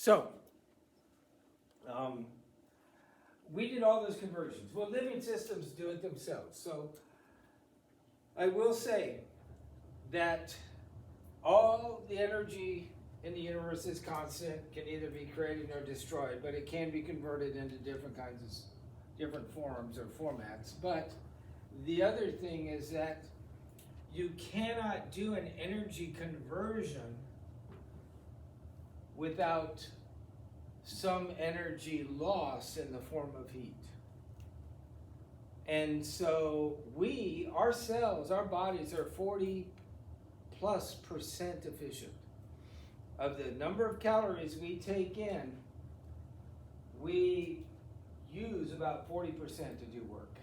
So, we did all those conversions. Well, living systems do it themselves. So, I will say that all the energy in the universe is constant, can either be created or destroyed, but it can be converted into different kinds of different forms or formats. But the other thing is that you cannot do an energy conversion without some energy loss in the form of heat. And so we, our cells, our bodies are 40+% efficient. Of the number of calories we take in, we use about 40% to do work.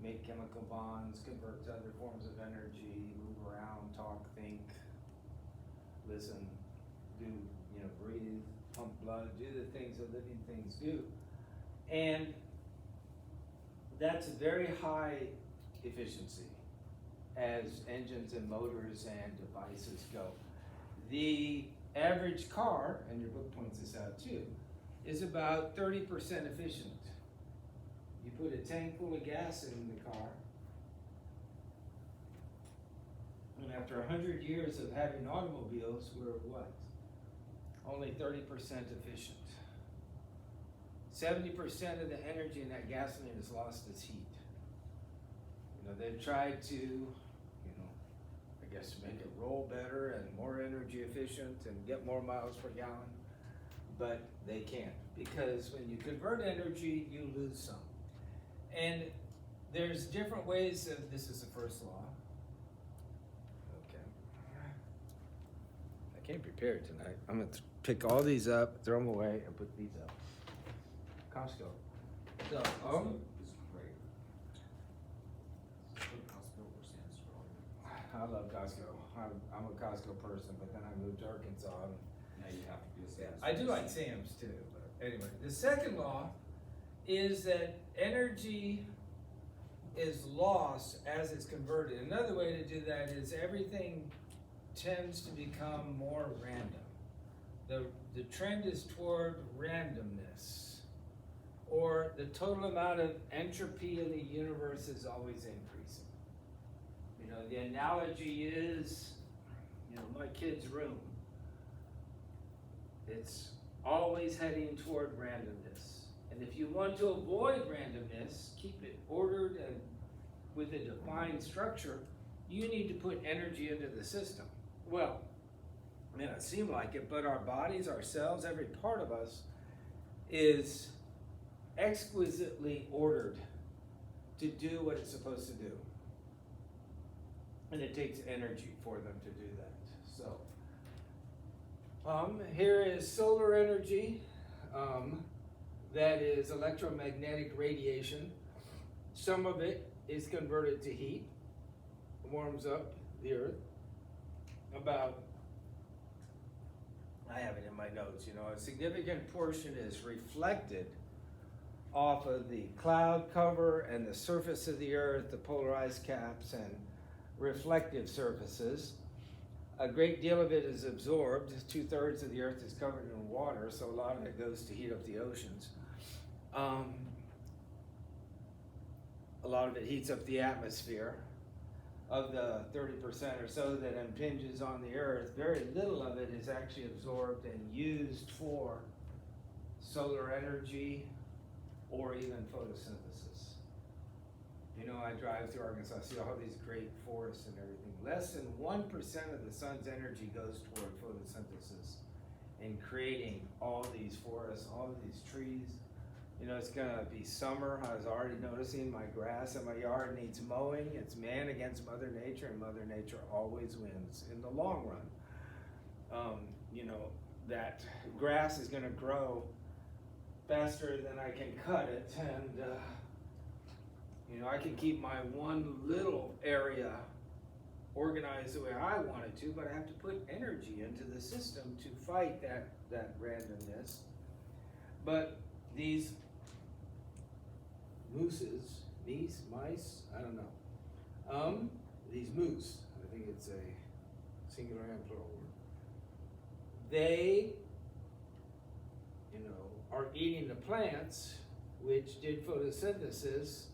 Make chemical bonds, convert to other forms of energy, move around, talk, think, listen, do, breathe, pump blood, do the things that living things do. And that's very high efficiency as engines and motors and devices go. The average car, and your book points this out too, is about 30% efficient. You put a tank full of gas in the car, and after 100 years of having automobiles, we're what? Only 30% efficient. 70% of the energy in that gasoline is lost as heat. They've tried to, I guess, make it roll better and more energy efficient and get more miles per gallon, but they can't, because when you convert energy, you lose some. And there's different ways of, this is the first law. Okay. I came prepared tonight. I'm gonna pick all these up, throw them away, and put these up. Costco. So, This is great. Costco or Sam's for all. I love Costco. I'm a Costco person, but then I moved to Arkansas. Now you have to be a Sam's. I do like Sam's too, but anyway. The second law is that energy is lost as it's converted. Another way to do that is everything tends to become more random. The trend is toward randomness, or the total amount of entropy in the universe is always increasing. The analogy is, my kid's room. It's always heading toward randomness. And if you want to avoid randomness, keep it ordered and with a defined structure, you need to put energy into the system. Well, it may not seem like it, but our bodies, our cells, every part of us is exquisitely ordered to do what it's supposed to do. And it takes energy for them to do that. So, here is solar energy. That is electromagnetic radiation. Some of it is converted to heat, warms up the earth. I have it in my notes, a significant portion is reflected off of the cloud cover and the surface of the earth, the polarized caps and reflective surfaces. A great deal of it is absorbed. 2/3 of the earth is covered in water, so a lot of it goes to heat up the oceans. A lot of it heats up the atmosphere. Of the 30% or so that impinges on the earth, very little of it is actually absorbed and used for solar energy or even photosynthesis. I drive through Arkansas, I see all these great forests and everything. Less than 1% of the sun's energy goes toward photosynthesis and creating all these forests, all of these trees. It's gonna be summer. I was already noticing my grass in my yard needs mowing. It's man against Mother Nature, and Mother Nature always wins in the long run. That grass is gonna grow faster than I can cut it, and I can keep my one little area organized the way I want it to, but I have to put energy into the system to fight that randomness. But these mice, I don't know. These moose, I think it's a singular and plural word. They are eating the plants, which did photosynthesis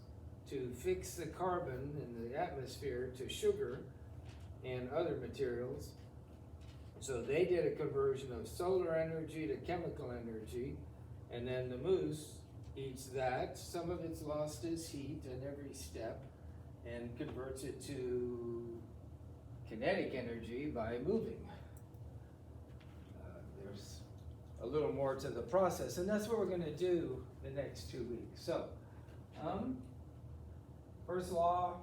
to fix the carbon in the atmosphere to sugar and other materials. So they did a conversion of solar energy to chemical energy, and then the moose eats that. Some of it's lost its heat in every step and converts it to kinetic energy by moving. There's a little more to the process, and that's what we're going to do the next 2 weeks. So, first law,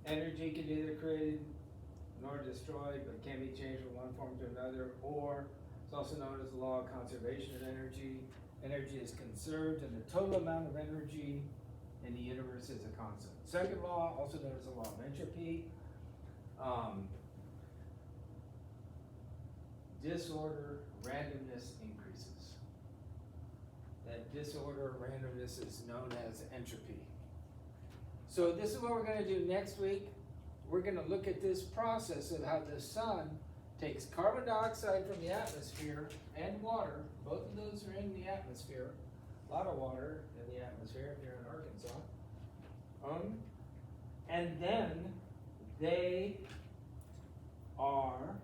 energy can be either created nor destroyed, but can be changed from one form to another, or it's also known as the law of conservation of energy. Energy is conserved, and the total amount of energy in the universe is a constant. Second law, also known as the law of entropy. Disorder, randomness increases. That disorder, randomness is known as entropy. So this is what we're going to do next week. We're going to look at this process of how the sun takes carbon dioxide from the atmosphere and water. Both of those are in the atmosphere. A lot of water in the atmosphere if you're in Arkansas. And then they are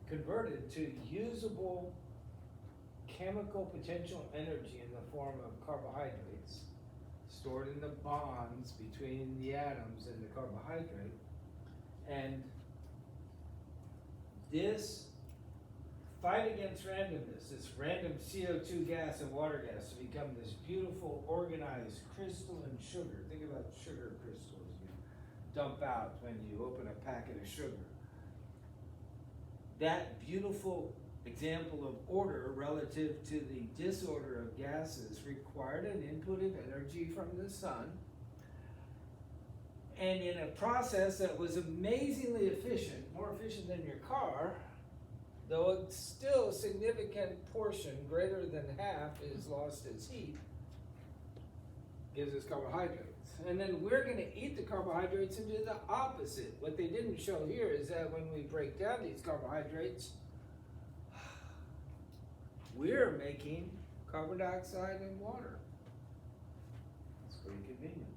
converted to usable chemical potential energy in the form of carbohydrates stored in the bonds between the atoms and the carbohydrate. And this fight against randomness, this random CO2 gas and water gas, to become this beautiful organized crystalline sugar. Think about sugar crystals you dump out when you open a packet of sugar. That beautiful example of order relative to the disorder of gases required an input of energy from the sun. And in a process that was amazingly efficient, more efficient than your car, though it's still a significant portion, greater than half, is lost as heat, gives us carbohydrates. And then we're going to eat the carbohydrates and do the opposite. What they didn't show here is that when we break down these carbohydrates, we're making carbon dioxide and water. It's pretty convenient.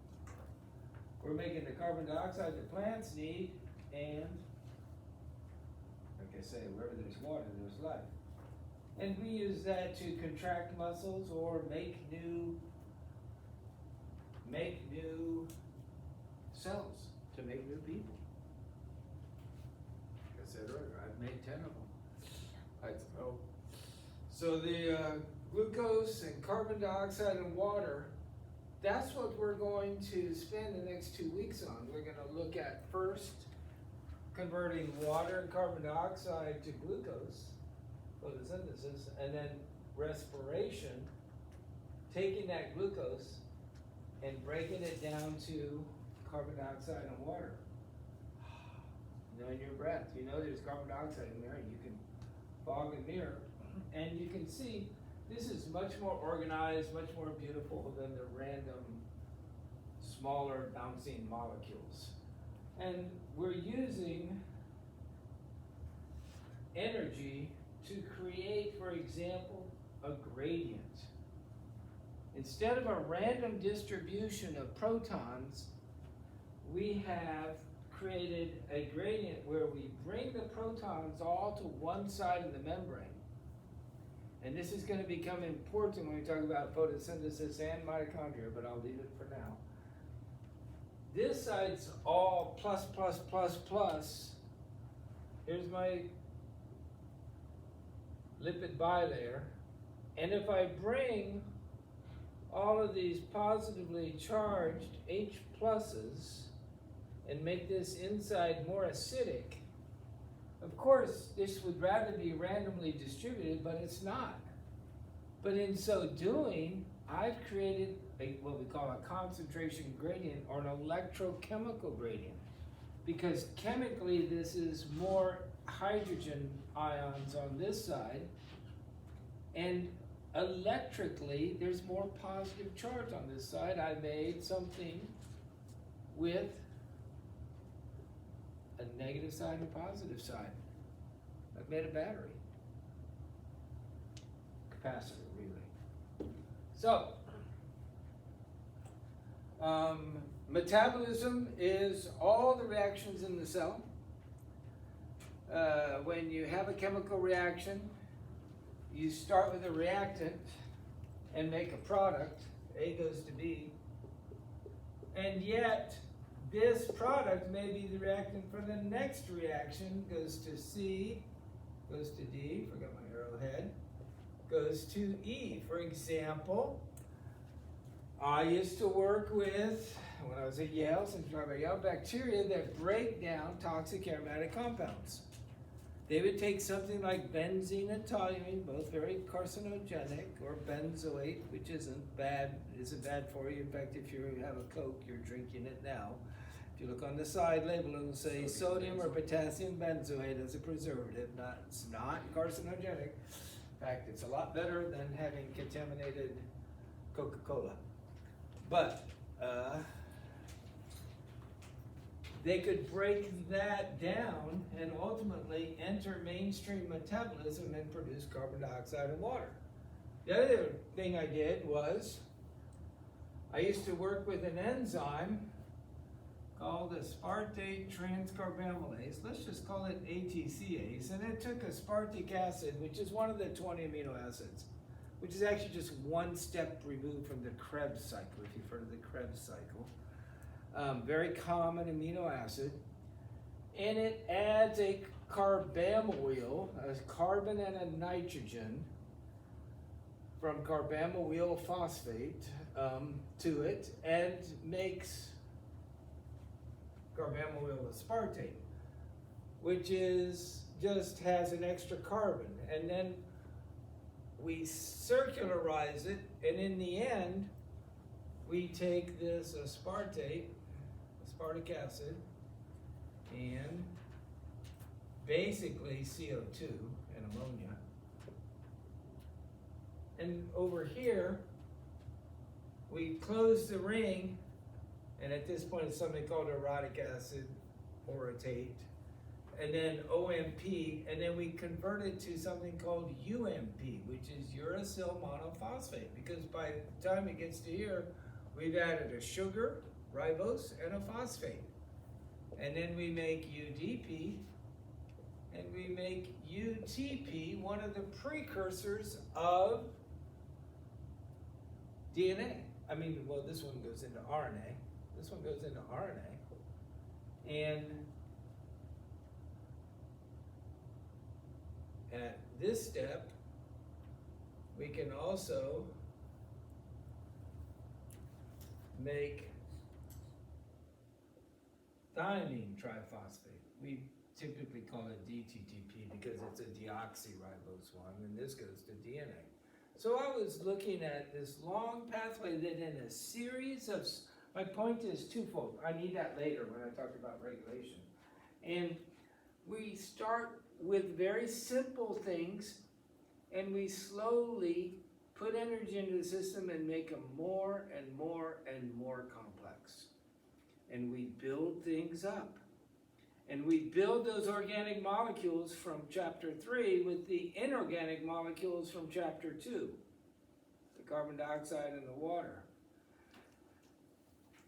We're making the carbon dioxide the plants need, and like I say, wherever there's water, there's life. And we use that to contract muscles or make new cells, to make new people. Like I said earlier, I've made 10 of them. So the glucose and carbon dioxide and water, that's what we're going to spend the next 2 weeks on. We're going to look at first converting water and carbon dioxide to glucose, photosynthesis, and then respiration, taking that glucose and breaking it down to carbon dioxide and water. You know, in your breath, you know there's carbon dioxide in there, and you can fog and mirror, and you can see this is much more organized, much more beautiful than the random, smaller, bouncing molecules. And we're using energy to create, for example, a gradient. Instead of a random distribution of protons, we have created a gradient where we bring the protons all to one side of the membrane. And this is going to become important when we talk about photosynthesis and mitochondria, but I'll leave it for now. This side's all plus, plus, plus, plus. Here's my lipid bilayer. And if I bring all of these positively charged H pluses and make this inside more acidic, of course, this would rather be randomly distributed, but it's not. But in so doing, I've created what we call a concentration gradient or an electrochemical gradient, because chemically this is more hydrogen ions on this side, and electrically there's more positive charge on this side. I made something with a negative side and a positive side. I've made a battery. capacitor, really. So, metabolism is all the reactions in the cell. When you have a chemical reaction, you start with a reactant and make a product. A goes to B. And yet, this product may be the reactant for the next reaction, goes to C, goes to D, forgot my arrowhead, goes to E. For example, I used to work with, when I was at Yale, since we talked about Yale, bacteria that break down toxic aromatic compounds. They would take something like benzene and toluene, both very carcinogenic, or benzoate, which isn't bad for you. In fact, if you have a Coke, you're drinking it now. If you look on the side label, it'll say sodium or potassium benzoate as a preservative. It's not carcinogenic. In fact, it's a lot better than having contaminated Coca-Cola. But they could break that down and ultimately enter mainstream metabolism and produce carbon dioxide and water. The other thing I did was, I used to work with an enzyme called aspartate transcarbamylase. Let's just call it ATCase. And it took aspartic acid, which is one of the 20 amino acids, which is actually just one step removed from the Krebs cycle, if you've heard of the Krebs cycle. Very common amino acid. And it adds a carbamyl, a carbon and a nitrogen, from carbamyl phosphate to it, and makes carbamyl aspartate, which is just has an extra carbon. And then we circularize it, and in the end, we take this aspartic acid, and basically CO2 and ammonia. And over here, we close the ring, and at this point it's something called orotic acid, orotate, and then OMP, and then we convert it to something called UMP, which is uracil monophosphate, because by the time it gets to here, we've added a sugar, ribose, and a phosphate. And then we make UDP, and we make UTP, one of the precursors of DNA. I mean, well, this one goes into RNA. This one goes into RNA. And at this step, we can also make thiamine triphosphate. We typically call it DTTP because it's a deoxyribose one, and this goes to DNA. So I was looking at this long pathway that in a series of, my point is twofold. I need that later when I talk about regulation. And we start with very simple things, and we slowly put energy into the system and make them more and more and more complex. And we build things up. And we build those organic molecules from chapter 3 with the inorganic molecules from chapter 2, the carbon dioxide and the water.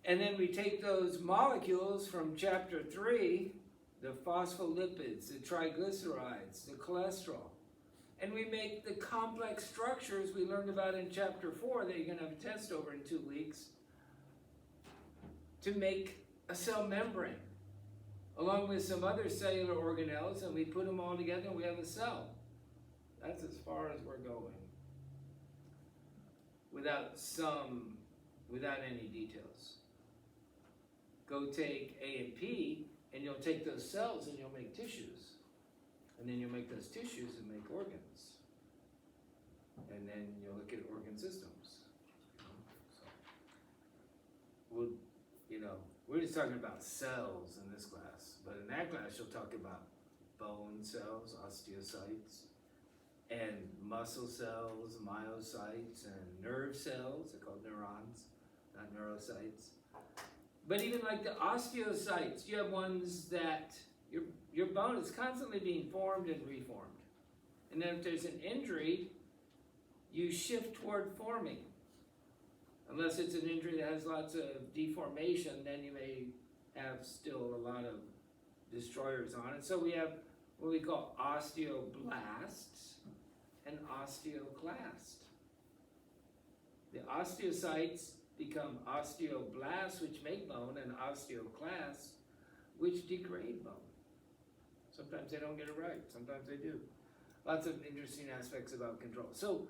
And then we take those molecules from chapter 3, the phospholipids, the triglycerides, the cholesterol, and we make the complex structures we learned about in chapter 4 that you're going to have a test over in 2 weeks to make a cell membrane, along with some other cellular organelles, and we put them all together and we have a cell. That's as far as we're going, without any details. Go take A and P, and you'll take those cells and you'll make tissues. And then you'll make those tissues and make organs. And then you'll look at organ systems. So, we're just talking about cells in this class, but in that class you'll talk about bone cells, osteocytes, and muscle cells, myocytes, and nerve cells. They're called neurons, not neurocytes. But even like the osteocytes, you have ones that your bone is constantly being formed and reformed. And then if there's an injury, you shift toward forming. Unless it's an injury that has lots of deformation, then you may have still a lot of destroyers on it. So we have what we call osteoblasts and osteoclasts. The osteocytes become osteoblasts, which make bone, and osteoclasts, which degrade bone. Sometimes they don't get it right, sometimes they do. Lots of interesting aspects about control. So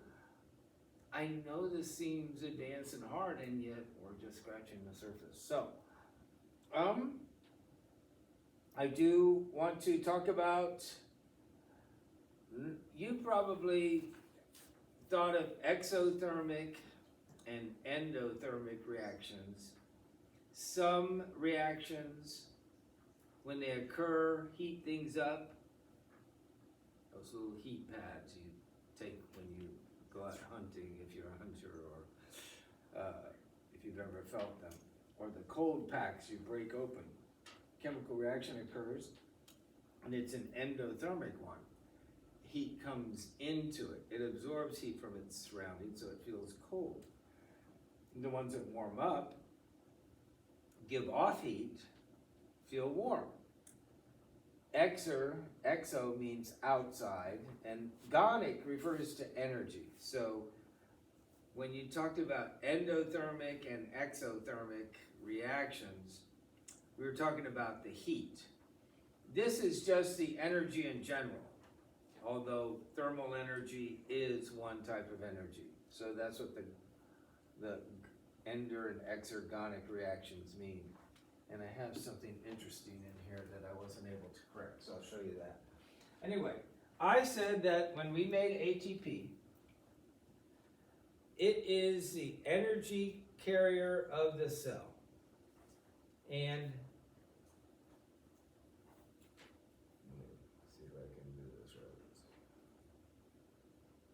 I know this seems advanced and hard, and yet we're just scratching the surface. So, I do want to talk about, you probably thought of exothermic and endothermic reactions. Some reactions, when they occur, heat things up. Those little heat pads you take when you go out hunting, if you're a hunter, or if you've ever felt them. Or the cold packs you break open. Chemical reaction occurs, and it's an endothermic one. Heat comes into it. It absorbs heat from its surroundings, so it feels cold. And the ones that warm up, give off heat, feel warm. Exo means outside, and gonic refers to energy. So when you talked about endothermic and exothermic reactions, we were talking about the heat. This is just the energy in general, although thermal energy is one type of energy. So that's what the ender and exergonic reactions mean. And I have something interesting in here that I wasn't able to correct, so I'll show you that. Anyway, I said that when we made ATP, it is the energy carrier of the cell. And let me see if I can do this right.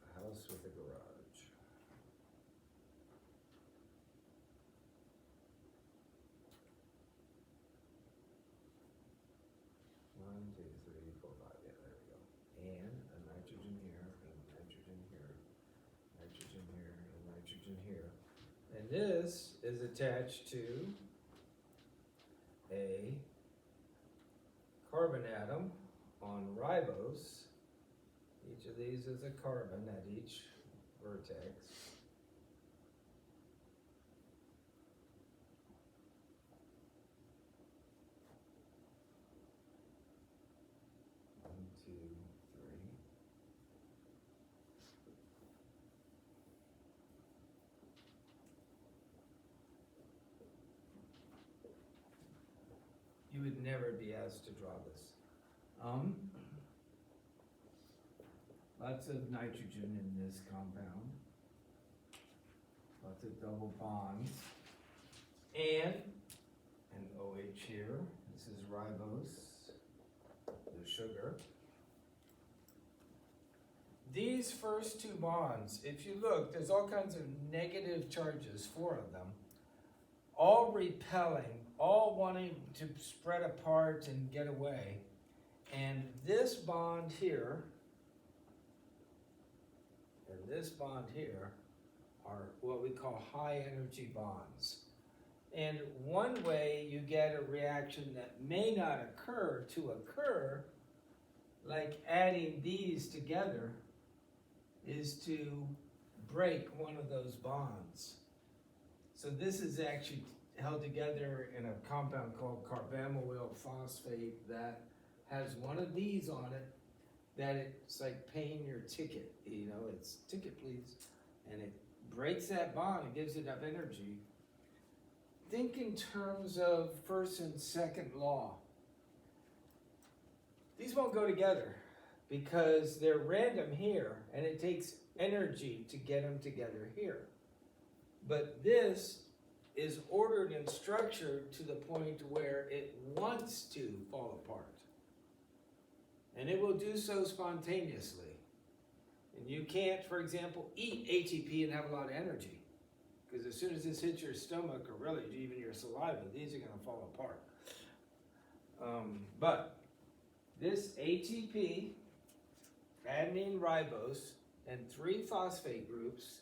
A house with a garage. 1, 2, 3, 4, 5. Yeah, there we go. And a nitrogen here, and nitrogen here, nitrogen here, and nitrogen here. And this is attached to a carbon atom on ribose. Each of these is a carbon at each vertex. One, two, three. You would never be asked to draw this. Lots of nitrogen in this compound. Lots of double bonds. And an OH here. This is ribose, the sugar. These first two bonds, if you look, there's all kinds of negative charges, 4 of them, all repelling, all wanting to spread apart and get away. And this bond here and this bond here are what we call high energy bonds. And one way you get a reaction that may not occur to occur, like adding these together, is to break one of those bonds. So this is actually held together in a compound called carbamyl phosphate that has one of these on it, that it's like paying your ticket, you know, it's ticket please, and it breaks that bond and gives it enough energy. Think in terms of first and second law. These won't go together because they're random here and it takes energy to get them together here. But this is ordered and structured to the point where it wants to fall apart. And it will do so spontaneously. And you can't, for example, eat ATP and have a lot of energy. Because as soon as this hits your stomach, or really even your saliva, these are going to fall apart. But this ATP, adenine ribose, and 3 phosphate groups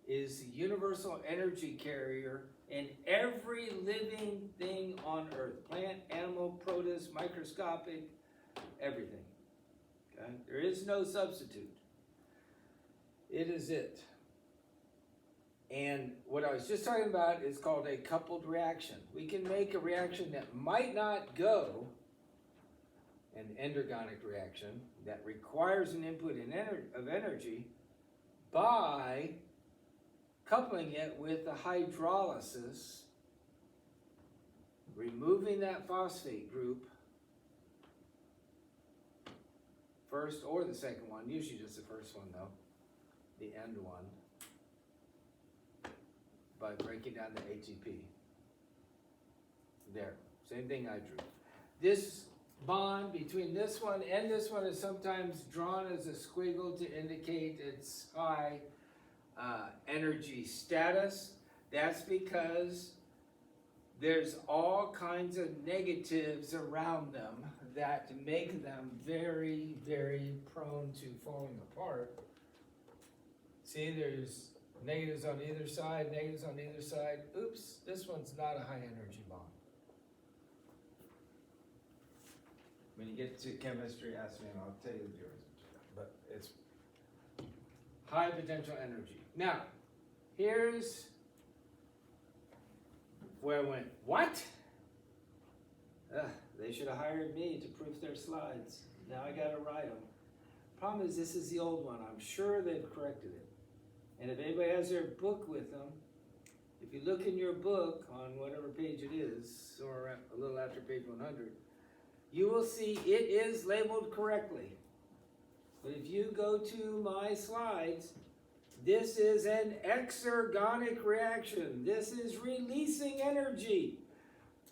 is the universal energy carrier in every living thing on earth. Plant, animal, protist, microscopic, everything. Okay? There is no substitute. It is it. And what I was just talking about is called a coupled reaction. We can make a reaction that might not go, an endergonic reaction, that requires an input of energy, by coupling it with the hydrolysis, removing that phosphate group, first or the second one, usually just the first one though, the end one, by breaking down the ATP. There, same thing I drew. This bond between this one and this one is sometimes drawn as a squiggle to indicate its high energy status. That's because there's all kinds of negatives around them that make them very, very prone to falling apart. See, there's negatives on either side, negatives on either side. Oops, this one's not a high energy bond. When you get to chemistry, ask me and I'll tell you the difference. But it's high potential energy. Now, here's where I went, what? They should have hired me to proof their slides. Now I gotta write them. Problem is, this is the old one. I'm sure they've corrected it. And if anybody has their book with them, if you look in your book on whatever page it is, or a little after page 100, you will see it is labeled correctly. But if you go to my slides, this is an exergonic reaction. This is releasing energy.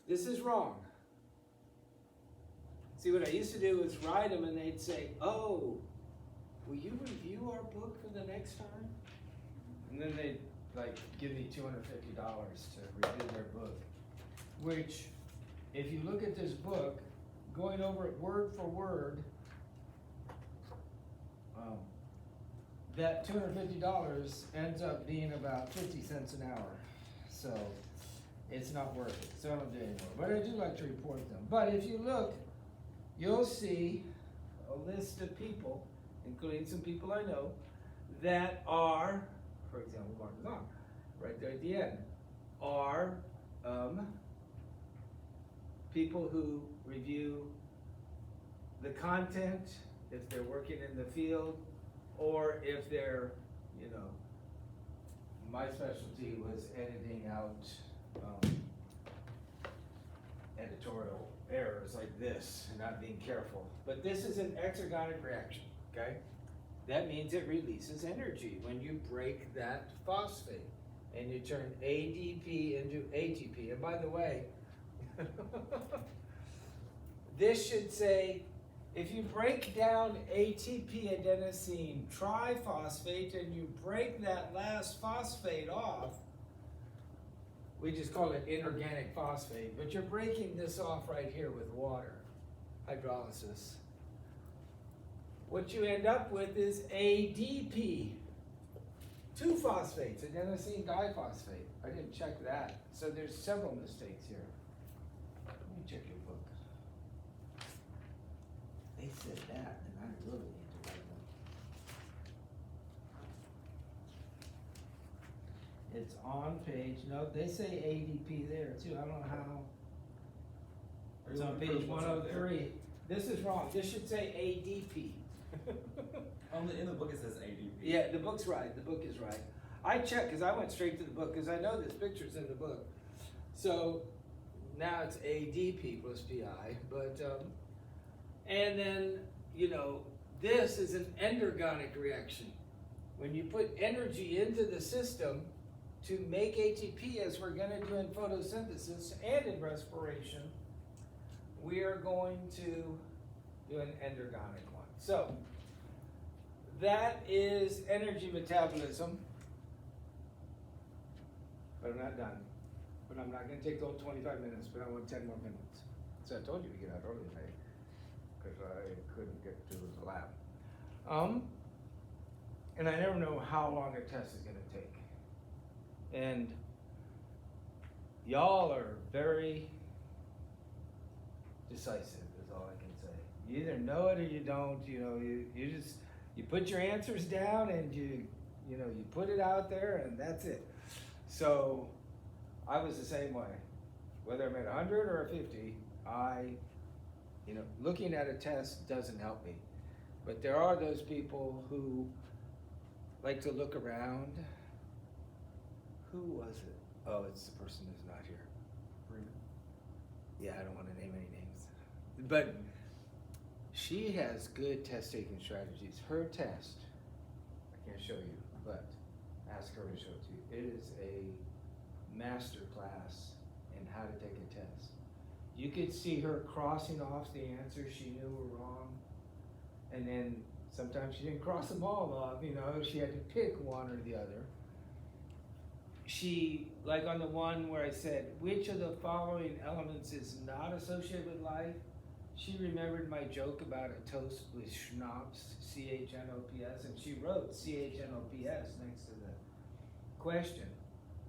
This is wrong. See, what I used to do was write them and they'd say, oh, will you review our book for the next time? And then they'd like give me $250 to review their book. Which, if you look at this book, going over it word for word, that $250 ends up being about 50 cents an hour. So it's not worth it. So I don't do it anymore. But I do like to report them. But if you look, you'll see a list of people, including some people I know, that are, for example, Mark Long, right there at the end, are people who review the content, if they're working in the field, or if they're, you know, my specialty was editing out editorial errors like this and not being careful. But this is an exergonic reaction, okay? That means it releases energy when you break that phosphate and you turn ADP into ATP. And by the way, this should say, if you break down ATP adenosine triphosphate and you break that last phosphate off, we just call it inorganic phosphate, but you're breaking this off right here with water, hydrolysis. What you end up with is ADP, 2 phosphates, adenosine diphosphate. I didn't check that. So there's several mistakes here. Let me check your book. They said that, and I really need to write them. It's on page, no, they say ADP there too. I don't know how. It's on page 103. This is wrong. This should say ADP. In the book it says ADP. Yeah, the book's right. The book is right. I checked because I went straight to the book because I know this picture's in the book. So now it's ADP plus PI, but and then, you know, this is an endergonic reaction. When you put energy into the system to make ATP, as we're going to do in photosynthesis and in respiration, we are going to do an endergonic one. So that is energy metabolism. But I'm not done. But I'm not going to take the whole 25 minutes, but I want 10 more minutes. So I told you to get out early today, because I couldn't get to the lab. and I never know how long a test is gonna take. And y'all are very decisive, is all I can say. You either know it or you don't, you just, you put your answers down and you put it out there and that's it. So I was the same way. Whether I'm at 100 or a 50, looking at a test doesn't help me. But there are those people who like to look around. Who was it? Oh, it's the person who's not here. Yeah, I don't want to name any names. But she has good test taking strategies. Her test, I can't show you, but ask her to show it to you. It is a master class in how to take a test. You could see her crossing off the answers she knew were wrong. And then sometimes she didn't cross them all off, she had to pick one or the other. She, like on the one where I said, which of the following elements is not associated with life? She remembered my joke about a toast with schnapps, CHNOPS, and she wrote CHNOPS next to the question.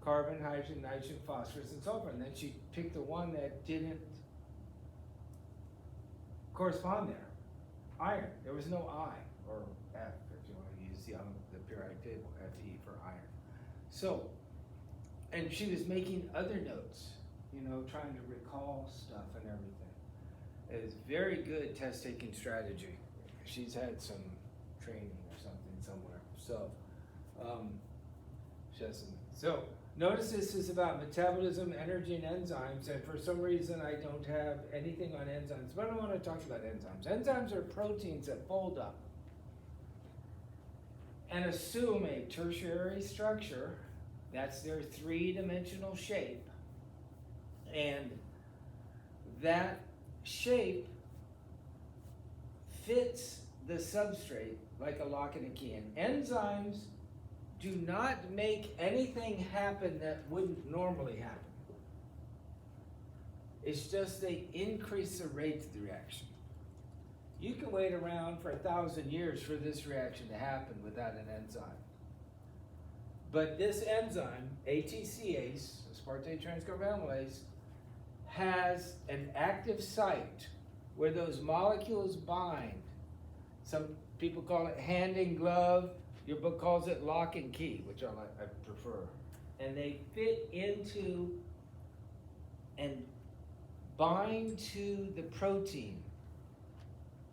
Carbon, hydrogen, nitrogen, phosphorus, and sulfur. And then she picked the one that didn't correspond there. Iron. There was no I, or F if you want to use the periodic table, Fe for iron. So, and she was making other notes, trying to recall stuff and everything. It is very good test taking strategy. She's had some training or something somewhere. So, she has some. So, notice this is about metabolism, energy, and enzymes, and for some reason I don't have anything on enzymes, but I want to talk about enzymes. Enzymes are proteins that fold up and assume a tertiary structure. That's their three-dimensional shape, and that shape fits the substrate like a lock and a key. And enzymes do not make anything happen that wouldn't normally happen. It's just they increase the rate of the reaction. You can wait around for 1,000 years for this reaction to happen without an enzyme. But this enzyme, ATCase, aspartate transcarbamylase, has an active site where those molecules bind. Some people call it hand in glove. Your book calls it lock and key, which I prefer. And they fit into and bind to the protein.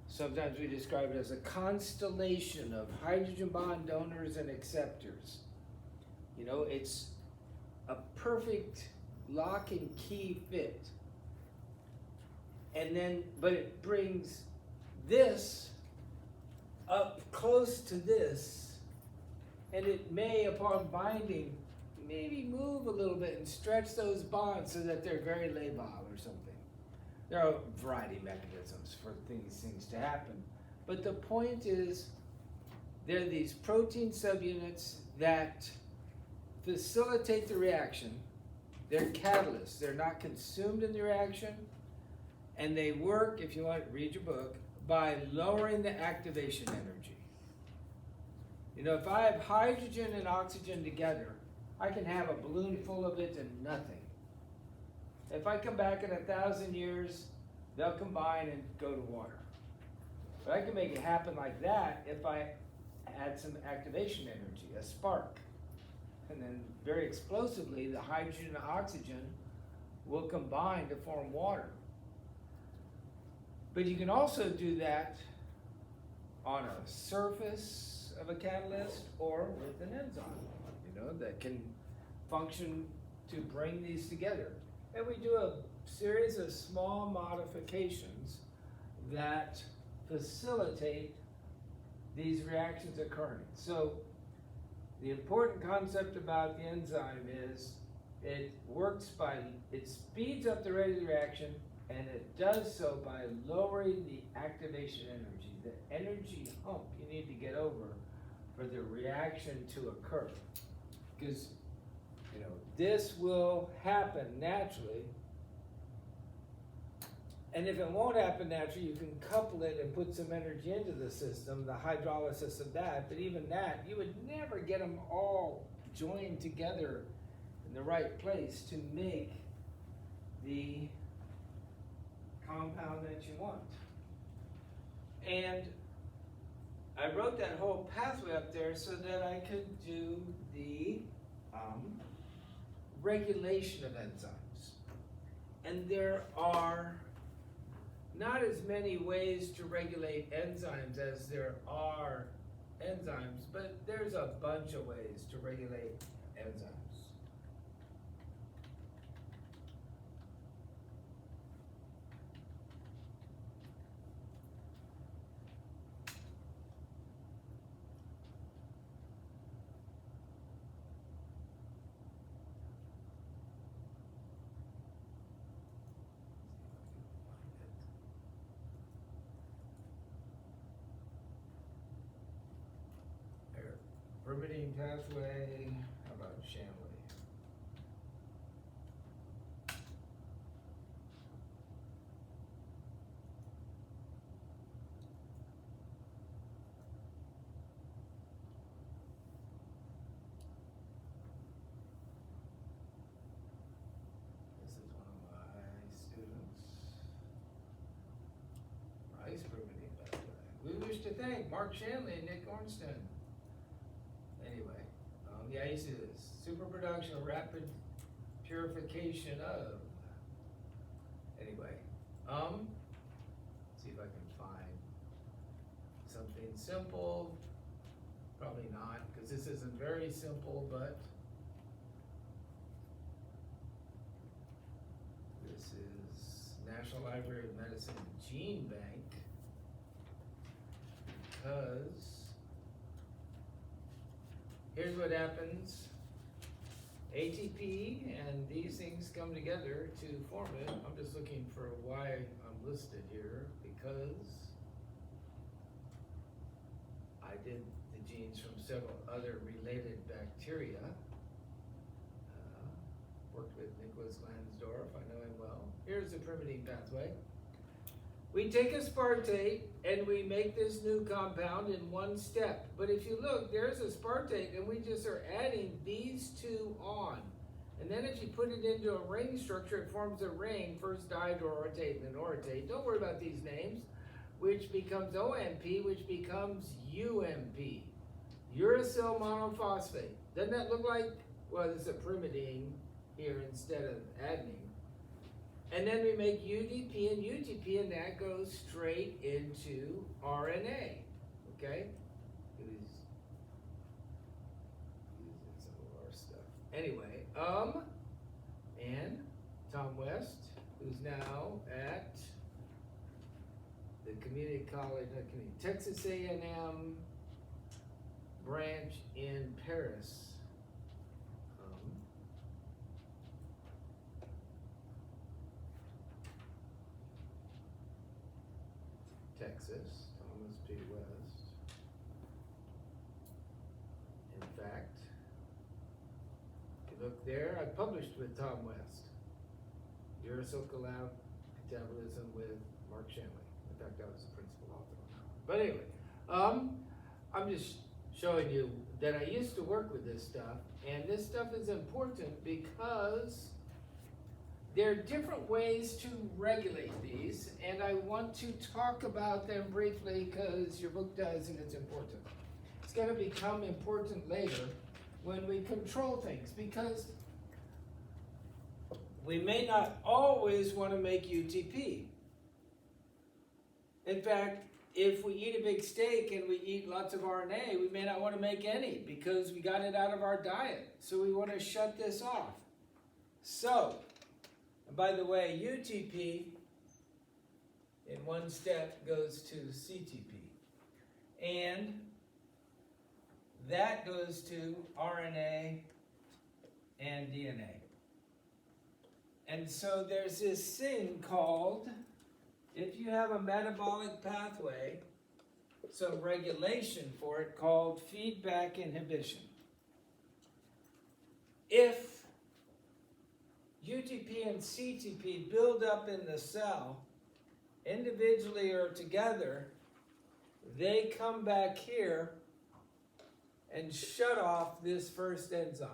Sometimes we describe it as a constellation of hydrogen bond donors and acceptors. It's a perfect lock and key fit. And then, but it brings this up close to this, and it may, upon binding, maybe move a little bit and stretch those bonds so that they're very labile or something. There are a variety of mechanisms for these things to happen. But the point is, there are these protein subunits that facilitate the reaction. They're catalysts. They're not consumed in the reaction. And they work, if you want to read your book, by lowering the activation energy. If I have hydrogen and oxygen together, I can have a balloon full of it and nothing. If I come back in 1,000 years, they'll combine and go to water. But I can make it happen like that if I add some activation energy, a spark. And then very explosively, the hydrogen and oxygen will combine to form water. But you can also do that on a surface of a catalyst or with an enzyme, that can function to bring these together. And we do a series of small modifications that facilitate these reactions occurring. So the important concept about the enzyme is it speeds up the rate of the reaction, and it does so by lowering the activation energy, the energy hump you need to get over for the reaction to occur. Because, this will happen naturally And if it won't happen naturally, you can couple it and put some energy into the system, the hydrolysis of that. But even that, you would never get them all joined together in the right place to make the compound that you want. And I wrote that whole pathway up there so that I could do the regulation of enzymes. And there are not as many ways to regulate enzymes as there are enzymes, but there's a bunch of ways to regulate enzymes. Pyrimidine pathway, how about Shanley? This is one of my students. Rice pyrimidine pathway. We wish to thank Mark Shanley and Nick Ornston. Anyway, the ACEs, superproduction, rapid purification of. Anyway, see if I can find something simple. Probably not, because this isn't very simple, but this is National Library of Medicine Gene Bank, because here's what happens. ATP and these things come together to form it. I'm just looking for why I'm listed here, because I did the genes from several other related bacteria. Worked with Nicholas Lansdorf, I know him well. Here's the pyrimidine pathway. We take aspartate and we make this new compound in one step. But if you look, there's aspartate and we just are adding these two on. And then if you put it into a ring structure, it forms a ring, first dihydroorotate and then orotate. Don't worry about these names, which becomes OMP, which becomes UMP, uracil monophosphate. Doesn't that look like, well, there's a pyrimidine here instead of adenine. And then we make UDP and UTP, and that goes straight into RNA, okay? Using some of our stuff. Anyway, and Tom West, who's now at the community college, Texas A&M branch in Paris. Texas, Thomas P. West. In fact, if you look there, I published with Tom West. Uracil metabolism with Mark Shanley. In fact, I was the principal author on that one. But anyway, I'm just showing you that I used to work with this stuff, and this stuff is important because there are different ways to regulate these, and I want to talk about them briefly because your book does and it's important. It's going to become important later when we control things, because we may not always want to make UTP. In fact, if we eat a big steak and we eat lots of RNA, we may not want to make any because we got it out of our diet. So we want to shut this off. So, and by the way, UTP in one step goes to CTP. And that goes to RNA and DNA. And so there's this thing called, if you have a metabolic pathway, some regulation for it called feedback inhibition. If UTP and CTP build up in the cell, individually or together, they come back here and shut off this first enzyme.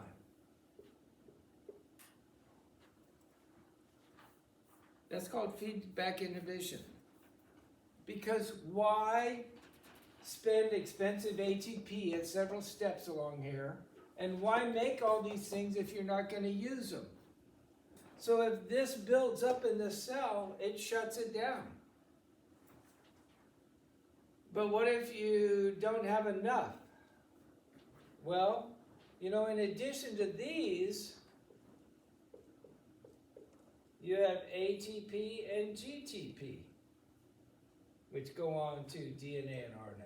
That's called feedback inhibition. Because why spend expensive ATP at several steps along here? And why make all these things if you're not going to use them? So if this builds up in the cell, it shuts it down. But what if you don't have enough? Well, in addition to these, you have ATP and GTP, which go on to DNA and RNA.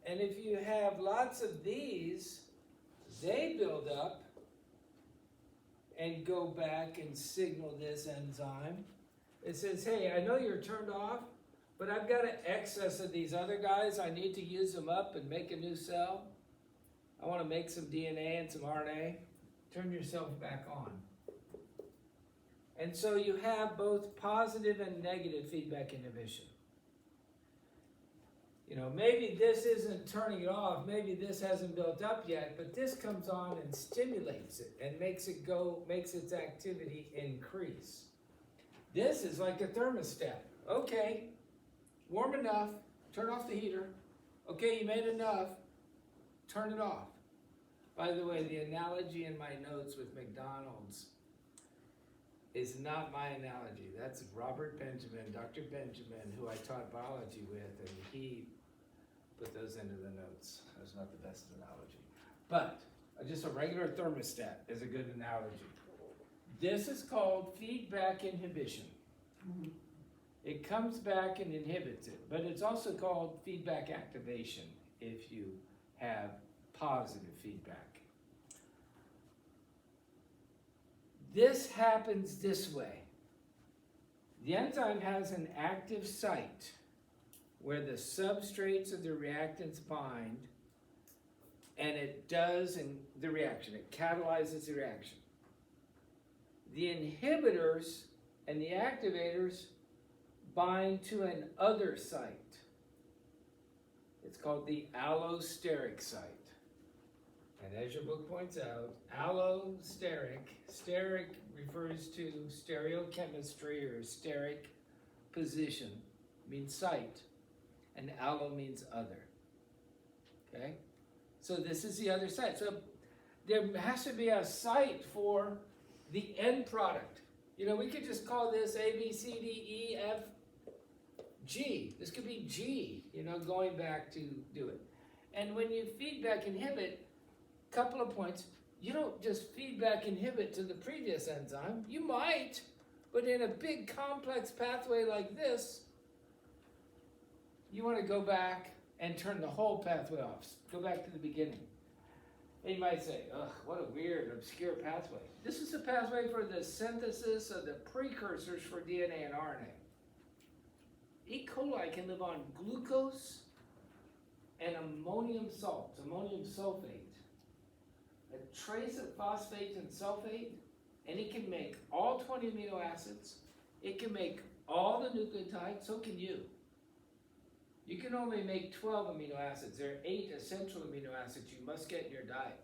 And if you have lots of these, they build up and go back and signal this enzyme. It says, hey, I know you're turned off, but I've got an excess of these other guys. I need to use them up and make a new cell. I want to make some DNA and some RNA. Turn yourself back on. And so you have both positive and negative feedback inhibition. Maybe this isn't turning it off, maybe this hasn't built up yet, but this comes on and stimulates it and makes its activity increase. This is like a thermostat. Okay, warm enough, turn off the heater. Okay, you made enough, turn it off. By the way, the analogy in my notes with McDonald's is not my analogy. That's Robert Benjamin, Dr. Benjamin, who I taught biology with, and he put those into the notes. That's not the best analogy. But just a regular thermostat is a good analogy. This is called feedback inhibition. It comes back and inhibits it, but it's also called feedback activation if you have positive feedback. This happens this way. The enzyme has an active site where the substrates of the reactants bind, and it does the reaction. It catalyzes the reaction. The inhibitors and the activators bind to an other site. It's called the allosteric site. And as your book points out, allosteric, steric refers to stereochemistry or steric position, means site, and allo means other. Okay? So this is the other site. So there has to be a site for the end product. We could just call this A, B, C, D, E, F, G. This could be G, going back to do it. And when you feedback inhibit, couple of points, you don't just feedback inhibit to the previous enzyme. You might, but in a big complex pathway like this, you want to go back and turn the whole pathway off. Go back to the beginning. And you might say, ugh, what a weird, obscure pathway. This is a pathway for the synthesis of the precursors for DNA and RNA. E. coli can live on glucose and ammonium salts, ammonium sulfate, a trace of phosphate and sulfate, and it can make all 20 amino acids. It can make all the nucleotides, so can you. You can only make 12 amino acids. There are 8 essential amino acids you must get in your diet.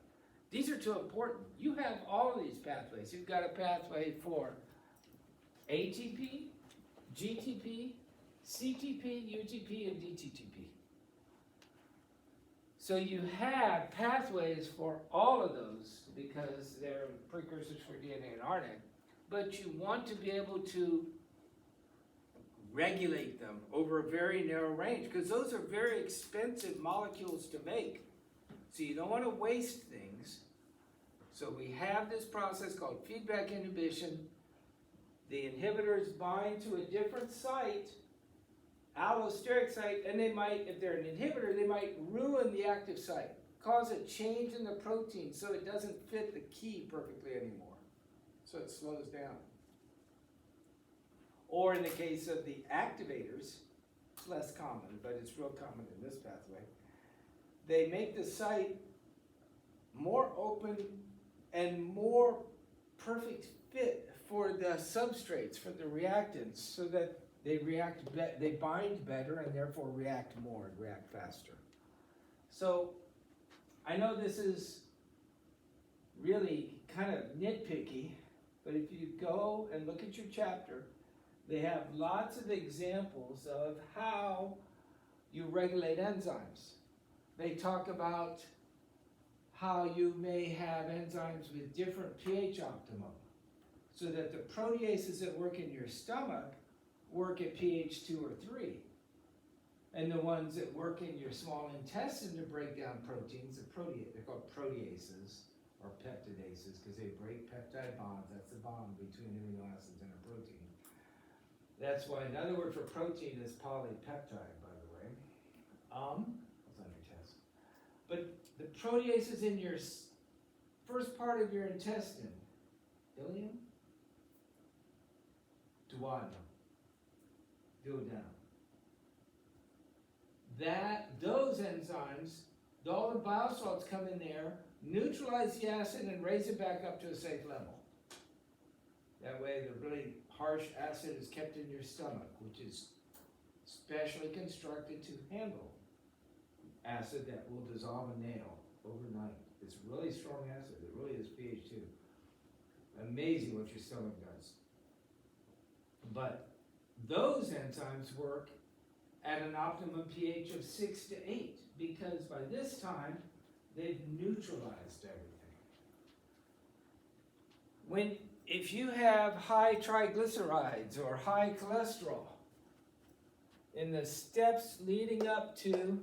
These are too important. You have all of these pathways. You've got a pathway for ATP, GTP, CTP, UTP, and DTTP. So you have pathways for all of those because they're precursors for DNA and RNA, but you want to be able to regulate them over a very narrow range because those are very expensive molecules to make. So you don't want to waste things. So we have this process called feedback inhibition. The inhibitors bind to a different site, allosteric site, and they might, if they're an inhibitor, they might ruin the active site, cause a change in the protein so it doesn't fit the key perfectly anymore. So it slows down. Or in the case of the activators, it's less common, but it's real common in this pathway. They make the site more open and more perfect fit for the substrates, for the reactants, so that they they bind better and therefore react more and react faster. So I know this is really kind of nitpicky, but if you go and look at your chapter, they have lots of examples of how you regulate enzymes. They talk about how you may have enzymes with different pH optimum, so that the proteases that work in your stomach work at pH 2 or 3. And the ones that work in your small intestine to break down proteins, they're called proteases or peptidases because they break peptide bonds. That's the bond between amino acids and a protein. That's why another word for protein is polypeptide, by the way. That's on your test. But the proteases in your first part of your intestine, ileum, duodenum, those enzymes, all the bile salts come in there, neutralize the acid and raise it back up to a safe level. That way the really harsh acid is kept in your stomach, which is specially constructed to handle acid that will dissolve a nail overnight. It's really strong acid. It really is pH 2. Amazing what your stomach does. But those enzymes work at an optimum pH of 6 to 8 because by this time they've neutralized everything. If you have high triglycerides or high cholesterol, in the steps leading up to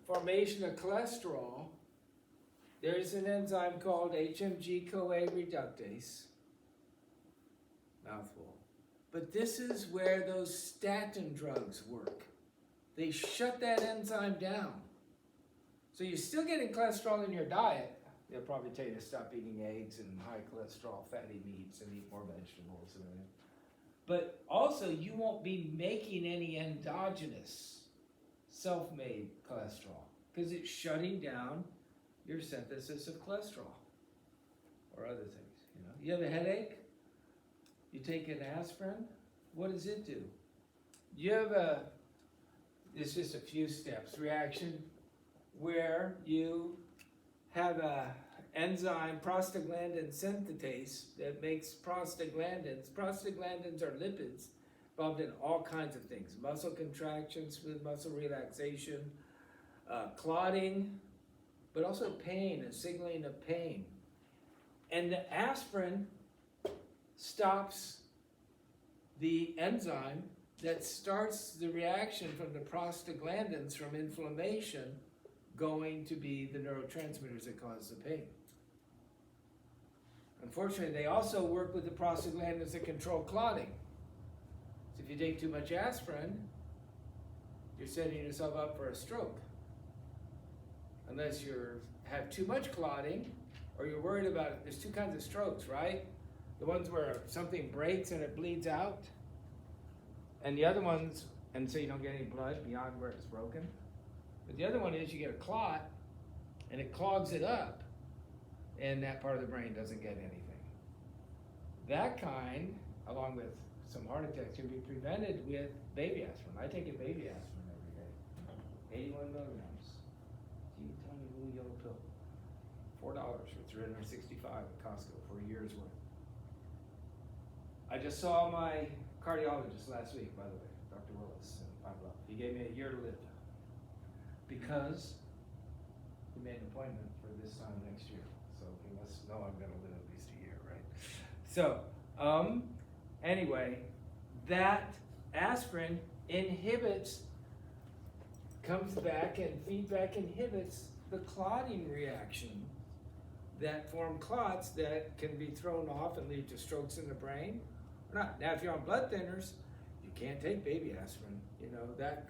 formation of cholesterol, there's an enzyme called HMG-CoA reductase. Mouthful. But this is where those statin drugs work. They shut that enzyme down. So you're still getting cholesterol in your diet. They'll probably tell you to stop eating eggs and high cholesterol fatty meats and eat more vegetables. But also you won't be making any endogenous self-made cholesterol because it's shutting down your synthesis of cholesterol or other things. You have a headache? You take an aspirin, what does it do? You have it's just a few steps, reaction where you have a enzyme, prostaglandin synthetase, that makes prostaglandins. Prostaglandins are lipids involved in all kinds of things, muscle contraction, smooth muscle relaxation, clotting, but also pain and signaling of pain. And the aspirin stops the enzyme that starts the reaction from the prostaglandins from inflammation going to be the neurotransmitters that cause the pain. Unfortunately, they also work with the prostaglandins that control clotting. So if you take too much aspirin, you're setting yourself up for a stroke. Unless you have too much clotting or you're worried about it. There's two kinds of strokes, right? The ones where something breaks and it bleeds out, and the other ones, and so you don't get any blood beyond where it's broken. But the other one is you get a clot, and it clogs it up, and that part of the brain doesn't get anything. That kind, along with some heart attacks, can be prevented with baby aspirin. I take a baby aspirin every day, 81 milligrams. Teeny tiny little yellow pill. $4 for $365 at Costco for a year's worth. I just saw my cardiologist last week, by the way, Dr. Willis in Pine Bluff. He gave me a year to live because he made an appointment for this time next year. So he must know I'm going to live at least a year, right? So, anyway, that aspirin comes back and feedback inhibits the clotting reaction that form clots that can be thrown off and lead to strokes in the brain. Or not. Now, if you're on blood thinners, you can't take baby aspirin.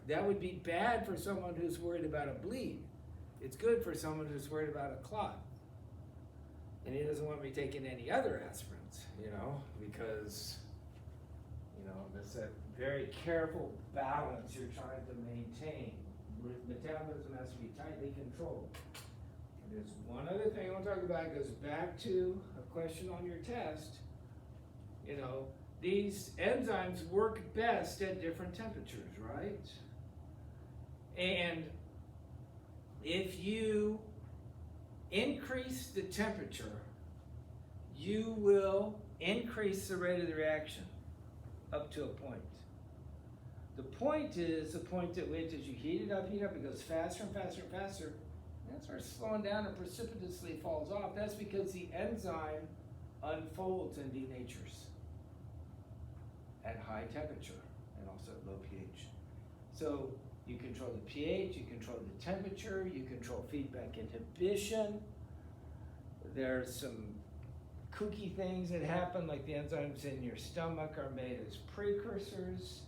That would be bad for someone who's worried about a bleed. It's good for someone who's worried about a clot. And he doesn't want me taking any other aspirins, because, it's a very careful balance you're trying to maintain. Metabolism has to be tightly controlled. There's one other thing I want to talk about. It goes back to a question on your test. You know, these enzymes work best at different temperatures, right? And if you increase the temperature, you will increase the rate of the reaction up to a point. The point is the point at which, as you heat it up, it goes faster and faster and faster. And it starts slowing down and precipitously falls off. That's because the enzyme unfolds and denatures at high temperature and also at low pH. So you control the pH, you control the temperature, you control feedback inhibition. There's some kooky things that happen, like the enzymes in your stomach are made as precursors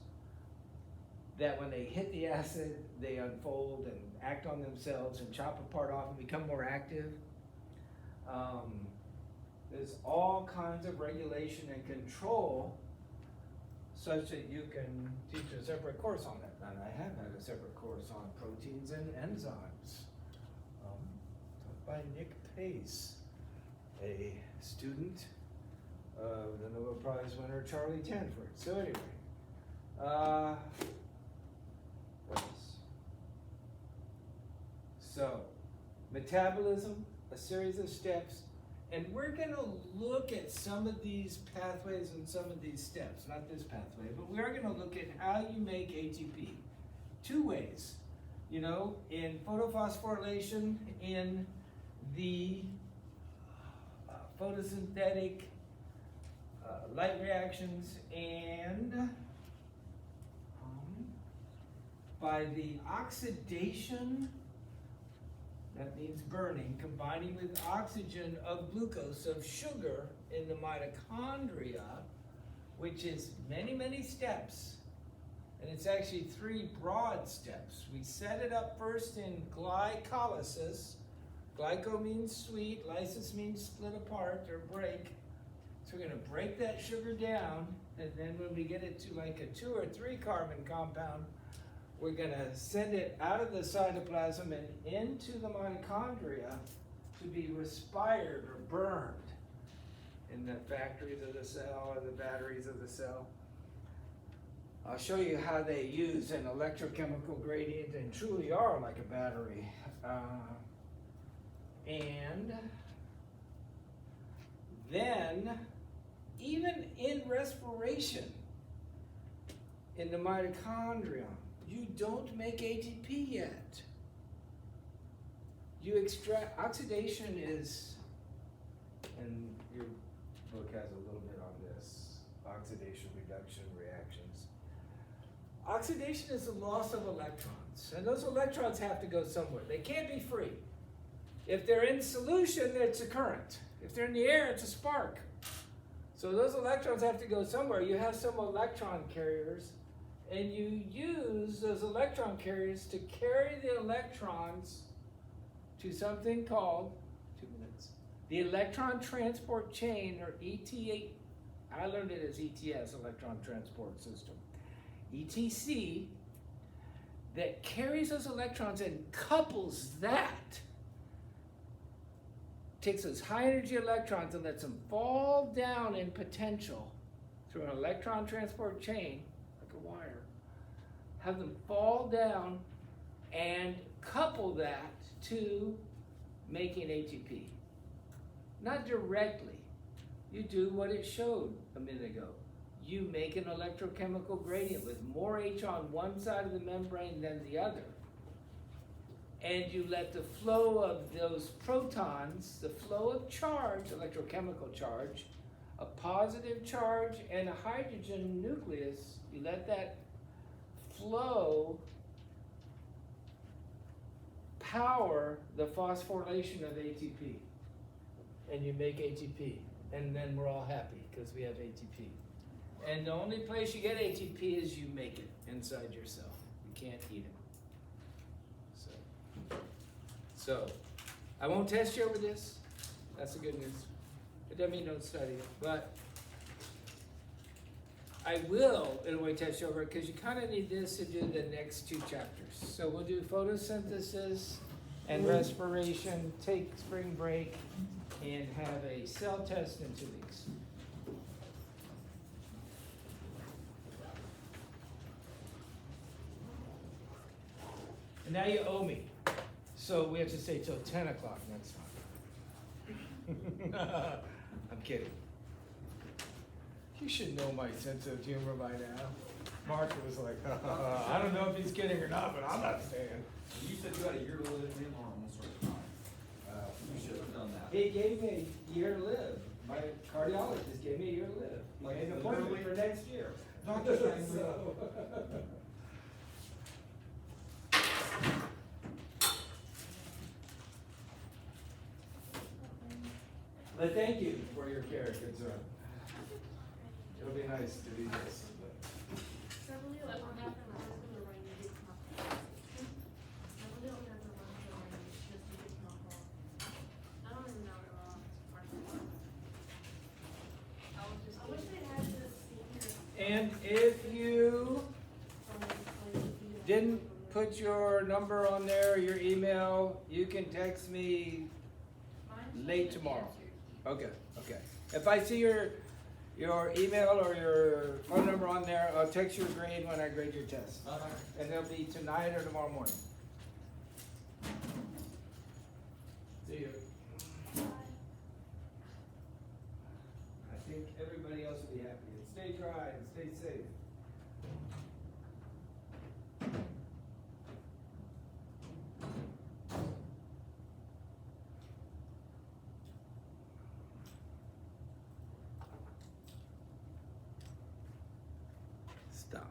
that when they hit the acid, they unfold and act on themselves and chop a part off and become more active. There's all kinds of regulation and control such that you can teach a separate course on it. And I have had a separate course on proteins and enzymes, taught by Nick Pace, a student of the Nobel Prize winner Charlie Tanford. So anyway, what else? So, metabolism, a series of steps, and we're going to look at some of these pathways and some of these steps, not this pathway, but we are going to look at how you make ATP. Two ways, you know, in photophosphorylation, in the photosynthetic light reactions, and by the oxidation, that means burning, combining with oxygen of glucose, of sugar in the mitochondria, which is many, many steps. And it's actually 3 broad steps. We set it up first in glycolysis. Glyco means sweet, lysis means split apart or break. So we're gonna break that sugar down, and then when we get it to like a 2 or 3 carbon compound, we're gonna send it out of the cytoplasm and into the mitochondria to be respired or burned in the factories of the cell or the batteries of the cell. I'll show you how they use an electrochemical gradient and truly are like a battery. And then, even in respiration, in the mitochondria, you don't make ATP yet. You extract, oxidation is, and your book has a little bit on this, oxidation reduction reactions. Oxidation is the loss of electrons, and those electrons have to go somewhere. They can't be free. If they're in solution, it's a current. If they're in the air, it's a spark. So those electrons have to go somewhere. You have some electron carriers, and you use those electron carriers to carry the electrons to something called, 2 minutes, the electron transport chain, or ETA. I learned it as ETS, electron transport system. ETC, that carries those electrons and couples that, takes those high energy electrons and lets them fall down in potential through an electron transport chain, like a wire, have them fall down and couple that to making ATP. Not directly. You do what it showed a minute ago. You make an electrochemical gradient with more H on one side of the membrane than the other. And you let the flow of those protons, the flow of charge, electrochemical charge, a positive charge and a hydrogen nucleus, you let that flow power the phosphorylation of ATP. And you make ATP. And then we're all happy because we have ATP. And the only place you get ATP is you make it inside your cell. You can't eat it. So, I won't test you over this. That's the good news. It doesn't mean don't study it, but I will, in a way, test you over it because you kind of need this to do the next 2 chapters. So we'll do photosynthesis and respiration, take spring break, and have a cell test in 2 weeks. And now you owe me, so we have to stay till 10 o'clock next month. I'm kidding. You should know my sense of humor by now. Mark was like, I don't know if he's kidding or not, but I'm not staying. You said you had a year to live in or almost sort of time. You should have done that. He gave me a year to live. My cardiologist gave me a year to live. He Like, made an appointment for literally? next year. Doctor saying So- But thank you for your care and concern. It'll be nice to do this. And if you didn't put your number on there, your email, you can text me late tomorrow. Okay, okay. If I see your email or your phone number on there, I'll text you a grade when I grade your test. And it'll be tonight or tomorrow morning. See you. I think everybody else will be happy. And stay dry and stay safe. Stop.